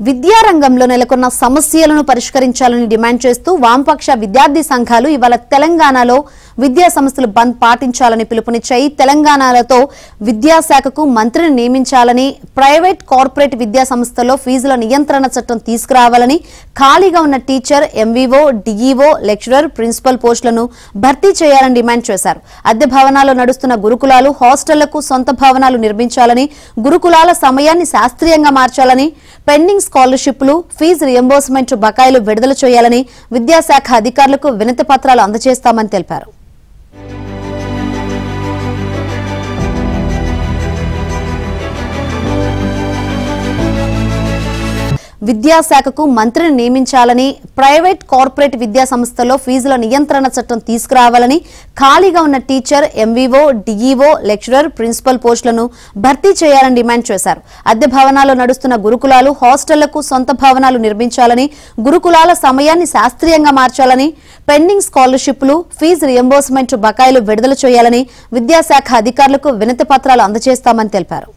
విద్యారంగంలో నెలకొన్న సమస్యలను పరిష్కరించాలని డిమాండ్ చేస్తూ వామపక్ష విద్యార్థి సంఘాలు ఇవాళ తెలంగాణలో విద్యా సంస్థలు బంద్ పాటించాలని పిలుపునిచ్చాయి. తెలంగాణలో విద్యాశాఖకు మంత్రిని నియమించాలని, ప్రైవేట్ కార్పొరేట్ విద్యా సంస్థల్లో ఫీజుల నియంత్రణ చట్టం తీసుకురావాలని, ఖాళీగా ఉన్న teacher, MVO, DEO, lecturer, principal పోస్టులను భర్తీ చేయాలని డిమాండ్ చేశారు. అద్దె భవనాల్లో నడుస్తున్న గురుకులాలు, హాస్టళ్లకు సొంత భవనాలు నిర్మించాలని, గురుకులాల సమయాన్ని శాస్త్రీయంగా మార్చాలని, పెండింగ్ స్కాలర్షిప్లు, ఫీజు రియంబర్స్మెంట్ బకాయిలు విడుదల చేయాలని విద్యాశాఖ అధికారులకు వినతి పత్రాలు అందజేస్తామని తెలిపారు. విద్యాశాఖకు మంత్రిని నియమించాలని, ప్రైవేట్ కార్పొరేట్ విద్యా సంస్థల్లో ఫీజుల నియంత్రణ చట్టం తీసుకురావాలని, ఖాళీగా ఉన్న teacher, MVO, DEO, lecturer, principal పోస్టులను భర్తీ చేయాలని డిమాండ్ చేశారు. అద్దె భవనాల్లో నడుస్తున్న గురుకులాలు, హాస్టళ్లకు సొంత భవనాలు నిర్మించాలని, గురుకులాల సమయాన్ని శాస్త్రీయంగా మార్చాలని, పెండింగ్ స్కాలర్షిప్లు, ఫీజు రియంబర్స్మెంట్ బకాయిలు విడుదల చేయాలని విద్యాశాఖ అధికారులకు వినతి పత్రాలు అందజేస్తామని తెలిపారు.